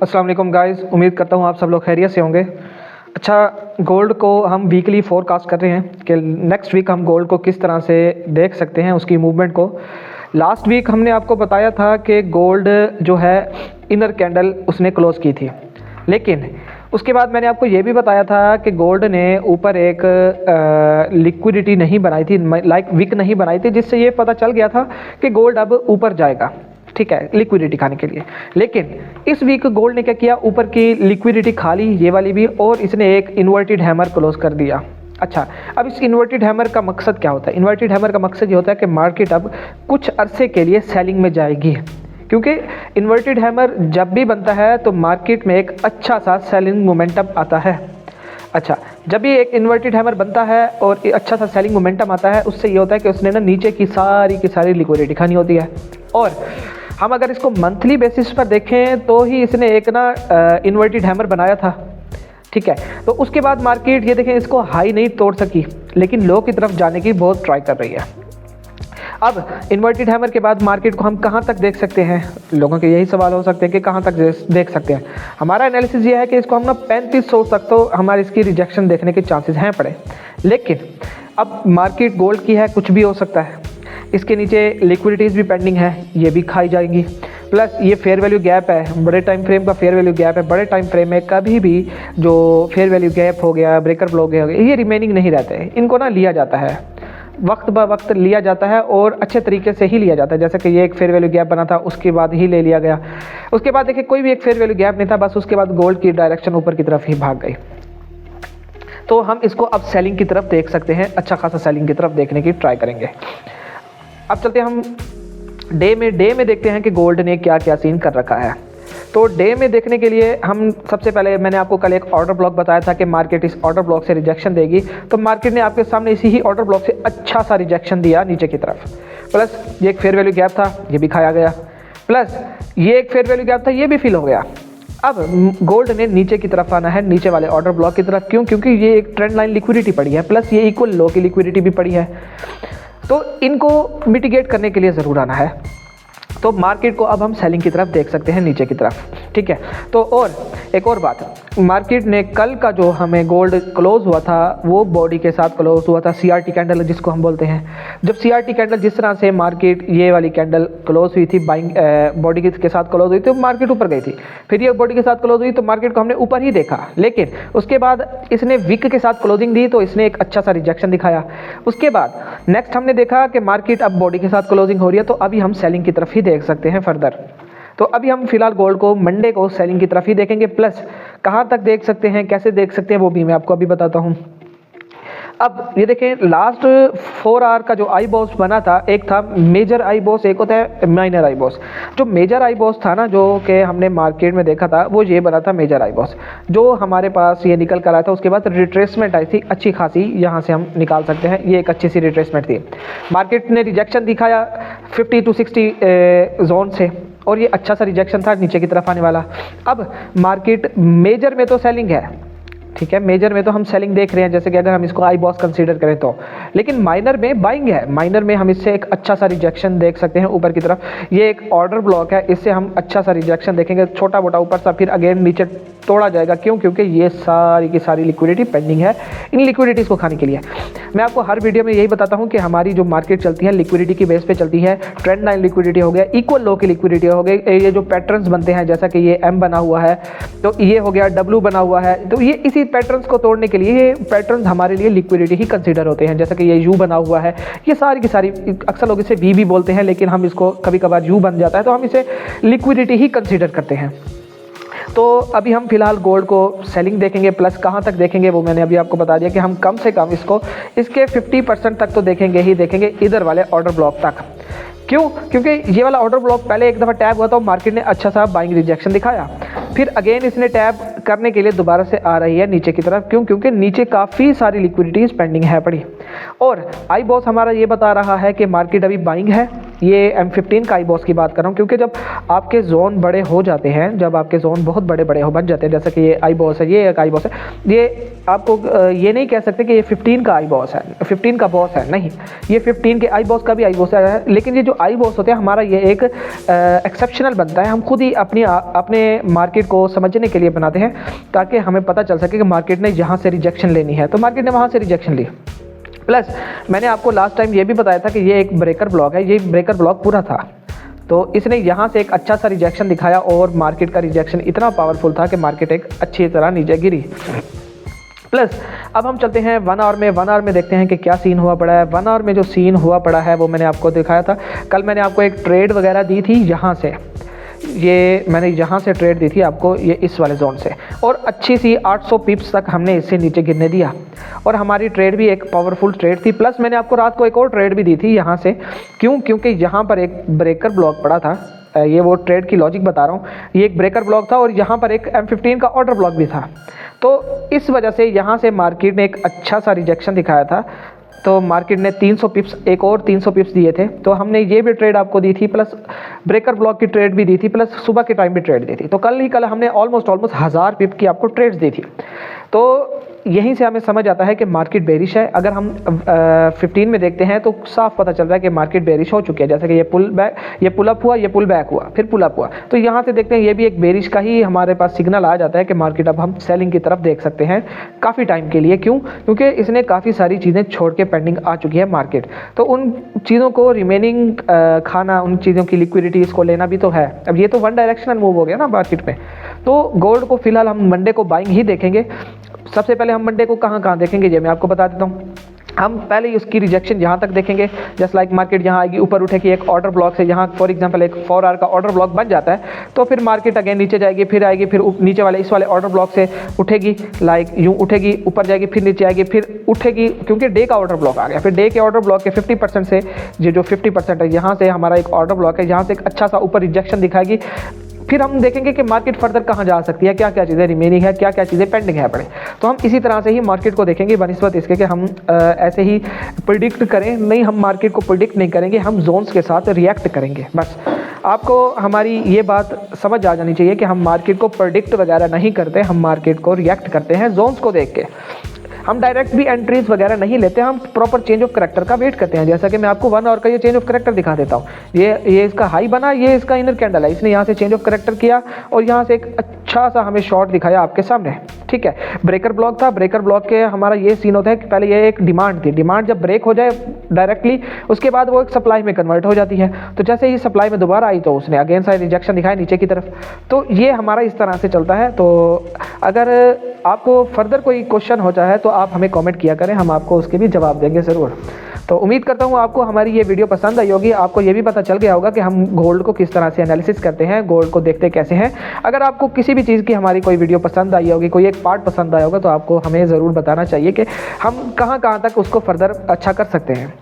अस्सलाम वालेकुम गाइस, उम्मीद करता हूँ आप सब लोग खैरियत से होंगे। अच्छा, गोल्ड को हम वीकली फोरकास्ट कर रहे हैं कि नेक्स्ट वीक हम गोल्ड को किस तरह से देख सकते हैं, उसकी मूवमेंट को। लास्ट वीक हमने आपको बताया था कि गोल्ड जो है इनर कैंडल उसने क्लोज़ की थी, लेकिन उसके बाद मैंने आपको ये भी बताया था कि गोल्ड ने ऊपर एक लिक्विडिटी नहीं बनाई थी, लाइक विक नहीं बनाई थी, जिससे ये पता चल गया था कि गोल्ड अब ऊपर जाएगा, ठीक है, लिक्विडिटी खाने के लिए। लेकिन इस वीक गोल्ड ने क्या किया, ऊपर की लिक्विडिटी खा ली, ये वाली भी, और इसने एक इन्वर्टेड हैमर क्लोज कर दिया। अच्छा, अब इस इन्वर्टेड हैमर का मकसद क्या होता है? इन्वर्टेड हैमर का मकसद ये होता है कि मार्केट अब कुछ अरसे के लिए सेलिंग में जाएगी, क्योंकि इन्वर्टेड हैमर जब भी बनता है तो मार्केट में एक अच्छा सा सेलिंग मोमेंटम आता है। अच्छा, जब भी एक इन्वर्टेड हैमर बनता है और अच्छा सा सेलिंग मोमेंटम आता है, उससे ये होता है कि उसने ना नीचे की सारी लिक्विडिटी खानी होती है। और हम अगर इसको मंथली बेसिस पर देखें तो ही इसने एक ना इन्वर्टेड हैमर बनाया था, ठीक है। तो उसके बाद मार्केट ये देखें इसको हाई नहीं तोड़ सकी, लेकिन लो की तरफ जाने की बहुत ट्राई कर रही है। अब इन्वर्टेड हैमर के बाद मार्केट को हम कहाँ तक देख सकते हैं? लोगों के यही सवाल हो सकते हैं कि कहाँ तक देख सकते हैं। हमारा एनालिसिस ये है कि इसको हम ना 3500 तक तो हमारे इसकी रिजेक्शन देखने के चांसेस हैं पड़े। लेकिन अब मार्केट गोल्ड की है, कुछ भी हो सकता है। इसके नीचे लिक्विडिटीज़ भी पेंडिंग है, ये भी खाई जाएंगी। प्लस ये फेयर वैल्यू गैप है, बड़े टाइम फ्रेम का फेयर वैल्यू गैप है। बड़े टाइम फ्रेम में कभी भी जो फेयर वैल्यू गैप हो गया, ब्रेकर ब्लॉक हो गया, ये रिमेनिंग नहीं रहते हैं। इनको ना लिया जाता है, वक्त ब वक्त लिया जाता है और अच्छे तरीके से ही लिया जाता है। जैसे कि ये एक फेयर वैल्यू गैप बना था, उसके बाद ही ले लिया गया। उसके बाद देखिए कोई भी एक फेयर वैल्यू गैप नहीं था, बस उसके बाद गोल्ड की डायरेक्शन ऊपर की तरफ ही भाग गई। तो हम इसको अब सेलिंग की तरफ देख सकते हैं, अच्छा खासा सेलिंग की तरफ देखने की ट्राई करेंगे। अब चलते हैं हम डे में देखते हैं कि गोल्ड ने क्या क्या सीन कर रखा है। तो डे में देखने के लिए हम सबसे पहले, मैंने आपको कल एक ऑर्डर ब्लॉक बताया था कि मार्केट इस ऑर्डर ब्लॉक से रिजेक्शन देगी, तो मार्केट ने आपके सामने इसी ही ऑर्डर ब्लॉक से अच्छा सा रिजेक्शन दिया नीचे की तरफ। प्लस ये एक फेयर वैल्यू गैप था, ये भी खाया गया। प्लस ये एक फेयर वैल्यू गैप था, ये भी फिल हो गया। अब गोल्ड ने नीचे की तरफ आना है, नीचे वाले ऑर्डर ब्लॉक की तरफ। क्यों? क्योंकि ये एक ट्रेंड लाइन लिक्विडिटी पड़ी है, प्लस ये इक्वल लो की लिक्विडिटी भी पड़ी है, तो इनको मिटिगेट करने के लिए ज़रूर आना है। तो मार्केट को अब हम सेलिंग की तरफ देख सकते हैं, नीचे की तरफ, ठीक है। तो और एक और बात, मार्केट ने कल का जो हमें गोल्ड क्लोज हुआ था वो बॉडी के साथ क्लोज हुआ था, सीआरटी कैंडल जिसको हम बोलते हैं। जब सीआरटी कैंडल, जिस तरह से मार्केट ये वाली कैंडल क्लोज हुई थी, बाइंग बॉडी के साथ क्लोज हुई थी, तो मार्केट ऊपर गई थी। फिर ये बॉडी के साथ क्लोज हुई तो मार्केट को हमने ऊपर ही देखा, लेकिन उसके बाद इसने विक के साथ क्लोजिंग दी तो इसने एक अच्छा सा रिजेक्शन दिखाया। उसके बाद नेक्स्ट हमने देखा कि मार्केट अब बॉडी के साथ क्लोजिंग हो रही है, तो अभी हम सेलिंग की तरफ ही देख सकते हैं फर्दर। तो अभी हम फिलहाल गोल्ड को मंडे को सेलिंग की तरफ ही देखेंगे। प्लस कहाँ तक देख सकते हैं, कैसे देख सकते हैं, वो भी मैं आपको अभी बताता हूँ। अब ये देखें, लास्ट 4 आवर का जो आई बॉस बना था, एक था मेजर आई बॉस, एक होता है माइनर आई बॉस। जो मेजर आई बॉस था ना, जो कि हमने मार्केट में देखा था, वो ये बना था मेजर आई बॉस, जो हमारे पास ये निकल कर आया था। उसके बाद रिट्रेसमेंट आई थी अच्छी खासी, यहाँ से हम निकाल सकते हैं, ये एक अच्छी सी रिट्रेसमेंट थी। मार्केट ने रिजेक्शन दिखाया 50 to 60 जोन से, और ये अच्छा सा रिजेक्शन था नीचे की तरफ आने वाला। अब मार्केट मेजर में तो सेलिंग है, ठीक है, मेजर में तो हम सेलिंग देख रहे हैं, जैसे कि अगर हम इसको आई बॉस कंसीडर करें तो। लेकिन माइनर में बाइंग है, माइनर में हम इससे एक अच्छा सा रिजेक्शन देख सकते हैं ऊपर की तरफ। ये एक ऑर्डर ब्लॉक है, इससे हम अच्छा सा रिजेक्शन देखेंगे, छोटा मोटा ऊपर सा, फिर अगेन नीचे तोड़ा जाएगा। क्यों? क्योंकि ये सारी की सारी लिक्विडिटी पेंडिंग है, इन लिक्विडिटीज़ को खाने के लिए। मैं आपको हर वीडियो में यही बताता हूँ कि हमारी जो मार्केट चलती है लिक्विडिटी की बेस पे चलती है। ट्रेंड लाइन लिक्विडिटी हो गया, इक्वल लो की लिक्विडिटी हो गई, ये जो पैटर्न्स बनते हैं, जैसा कि ये एम बना हुआ है, तो ये हो गया डब्ल्यू बना हुआ है, तो ये इसी पैटर्न्स को तोड़ने के लिए ये पैटर्न्स हमारे लिए लिक्विडिटी ही कंसीडर होते हैं। जैसा कि ये यू बना हुआ है, ये सारी की सारी, अक्सर लोग इसे वी भी बोलते हैं, लेकिन हम इसको कभी कभार यू बन जाता है, तो हम इसे लिक्विडिटी ही कंसीडर करते हैं। तो अभी हम फिलहाल गोल्ड को सेलिंग देखेंगे। प्लस कहाँ तक देखेंगे वो मैंने अभी आपको बता दिया कि हम कम से कम इसको इसके 50% तक तो देखेंगे ही देखेंगे, इधर वाले ऑर्डर ब्लॉक तक। क्यों? क्योंकि ये वाला ऑर्डर ब्लॉक पहले एक दफ़ा टैप हुआ था, मार्केट ने अच्छा सा बाइंग रिजेक्शन दिखाया, फिर अगेन इसने टैप करने के लिए दोबारा से आ रही है नीचे की तरफ। क्यों? क्योंकि नीचे काफ़ी सारी लिक्विडिटीज पेंडिंग है पड़ी, और आई बॉस हमारा ये बता रहा है कि मार्केट अभी बाइंग है, ये M15 का आई बॉस की बात कर रहा हूँ, क्योंकि जब आपके जोन बड़े हो जाते हैं, जब आपके जोन बहुत बड़े बड़े हो बन जाते हैं, जैसे कि ये आई बॉस है, ये एक आई बॉस है, ये आपको ये नहीं कह सकते कि ये 15 का आई बॉस है, 15 का बॉस है, नहीं, ये 15 के आई बॉस का भी आई बॉस है। लेकिन ये जो आई बॉस होते हैं हमारा ये एक एक्सेप्शनल बनता है, हम खुद ही अपने मार्केट को समझने के लिए बनाते हैं, ताकि हमें पता चल सके कि मार्केट ने यहाँ से रिजेक्शन लेनी है तो मार्केट ने वहाँ से रिजेक्शन ली। प्लस मैंने आपको लास्ट टाइम ये भी बताया था कि ये एक ब्रेकर ब्लॉक है, ये ब्रेकर ब्लॉक पूरा था, तो इसने यहाँ से एक अच्छा सा रिजेक्शन दिखाया और मार्केट का रिजेक्शन इतना पावरफुल था कि मार्केट एक अच्छी तरह नीचे गिरी। प्लस अब हम चलते हैं 1 आवर में। 1 आवर में देखते हैं कि क्या सीन हुआ पड़ा है। 1 आवर में जो सीन हुआ पड़ा है वो मैंने आपको दिखाया था कल, मैंने आपको एक ट्रेड वगैरह दी थी यहाँ से, ये मैंने यहाँ से ट्रेड दी थी आपको, ये इस वाले जोन से, और अच्छी सी 800 पिप्स तक हमने इससे नीचे गिरने दिया और हमारी ट्रेड भी एक पावरफुल ट्रेड थी। प्लस मैंने आपको रात को एक और ट्रेड भी दी थी यहाँ से, क्यों? क्योंकि यहाँ पर एक ब्रेकर ब्लॉक पड़ा था, ये वो ट्रेड की लॉजिक बता रहा हूँ, ये एक ब्रेकर ब्लॉक था और यहाँ पर एक M15 का ऑर्डर ब्लॉक भी था, तो इस वजह से यहाँ से मार्केट ने एक अच्छा सा रिजेक्शन दिखाया था, तो मार्केट ने 300 पिप्स, एक और 300 पिप्स दिए थे, तो हमने ये भी ट्रेड आपको दी थी, प्लस ब्रेकर ब्लॉक की ट्रेड भी दी थी, प्लस सुबह के टाइम भी ट्रेड दी थी, तो कल हमने ऑलमोस्ट 1000 पिप की आपको ट्रेड्स दी थी। तो यहीं से हमें समझ आता है कि मार्केट बेरिश है। अगर हम 15 में देखते हैं तो साफ पता चल रहा है कि मार्केट बेरिश हो चुकी है, जैसे कि ये पुल अप हुआ, ये पुल बैक हुआ, फिर पुल अप हुआ, तो यहाँ से देखते हैं ये भी एक बेरिश का ही हमारे पास सिग्नल आ जाता है कि मार्केट अब हम सेलिंग की तरफ देख सकते हैं काफ़ी टाइम के लिए। क्यों? क्योंकि इसने काफ़ी सारी चीज़ें छोड़ के पेंडिंग आ चुकी है मार्केट, तो उन चीज़ों को रिमेनिंग खाना, उन चीज़ों की लिक्विडिटी इसको लेना भी तो है। अब ये तो वन डायरेक्शनल मूव हो गया ना मार्केट में, तो गोल्ड को फिलहाल हम मंडे को बाइंग ही देखेंगे। सबसे पहले हम मंडे को कहाँ देखेंगे ये मैं आपको बता देता हूँ। हम पहले उसकी रिजेक्शन यहाँ तक देखेंगे, जस्ट लाइक मार्केट यहाँ आएगी, ऊपर उठेगी एक ऑर्डर ब्लॉक से, यहाँ फॉर एग्जांपल एक 4 आवर का ऑर्डर ब्लॉक बन जाता है, तो फिर मार्केट अगेन नीचे जाएगी, फिर आएगी, फिर नीचे वाले इस वाले ऑर्डर ब्लॉक से उठेगी, लाइक यूँ उठेगी, ऊपर जाएगी, फिर नीचे आएगी, फिर उठेगी, क्योंकि डे का ऑर्डर ब्लॉक आ गया। फिर डे के ऑर्डर ब्लॉक के 50% से ये जो 50% है, यहाँ से हमारा एक ऑर्डर ब्लॉक है, यहाँ से एक अच्छा सा ऊपर रिजेक्शन दिखाएगी। फिर हम देखेंगे कि मार्केट फर्दर कहाँ जा सकती है, क्या क्या चीज़ें रिमेनिंग है, क्या क्या चीज़ें पेंडिंग है पड़े, तो हम इसी तरह से ही मार्केट को देखेंगे बनिस्बत इसके कि हम ऐसे ही प्रिडिक्ट करें नहीं, हम मार्केट को प्रिडिक्ट नहीं करेंगे, हम जोन्स के साथ रिएक्ट करेंगे। बस आपको हमारी ये बात समझ आ जानी चाहिए कि हम मार्केट को प्रिडिक्ट वगैरह नहीं करते, हम मार्केट को रिएक्ट करते हैं जोन्स को देख के। हम डायरेक्ट भी एंट्रीज वगैरह नहीं लेते, हम प्रॉपर चेंज ऑफ करैक्टर का वेट करते हैं। जैसा कि मैं आपको 1 आवर का ये चेंज ऑफ करैक्टर दिखा देता हूँ, ये इसका हाई बना, ये इसका इनर कैंडल है, इसने यहाँ से चेंज ऑफ करैक्टर किया और यहाँ से एक अच्छा सा हमें शॉर्ट दिखाया आपके सामने, ठीक है। ब्रेकर ब्लॉक था, ब्रेकर ब्लॉक के हमारा ये सीन होता है कि पहले ये एक डिमांड थी, डिमांड जब ब्रेक हो जाए डायरेक्टली, उसके बाद वो एक सप्लाई में कन्वर्ट हो जाती है, तो जैसे ही सप्लाई में दोबारा आई तो उसने अगेन साइड रिजेक्शन दिखाया नीचे की तरफ, तो ये हमारा इस तरह से चलता है। तो अगर आपको फर्दर कोई क्वेश्चन होता है तो आप हमें कमेंट किया करें, हम आपको उसके भी जवाब देंगे ज़रूर। तो उम्मीद करता हूँ आपको हमारी ये वीडियो पसंद आई होगी, आपको ये भी पता चल गया होगा कि हम गोल्ड को किस तरह से एनालिसिस करते हैं, गोल्ड को देखते कैसे हैं। अगर आपको किसी भी चीज़ की हमारी कोई वीडियो पसंद आई होगी, कोई एक पार्ट पसंद आया होगा, तो आपको हमें ज़रूर बताना चाहिए कि हम कहाँ तक उसको फर्दर अच्छा कर सकते हैं।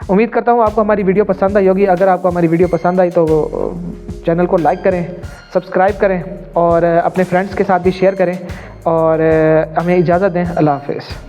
उम्मीद करता हूँ आपको हमारी वीडियो पसंद आई होगी। अगर आपको हमारी वीडियो पसंद आई तो चैनल को लाइक करें, सब्सक्राइब करें और अपने फ्रेंड्स के साथ भी शेयर करें और हमें इजाज़त दें। अल्लाह हाफ़िज़।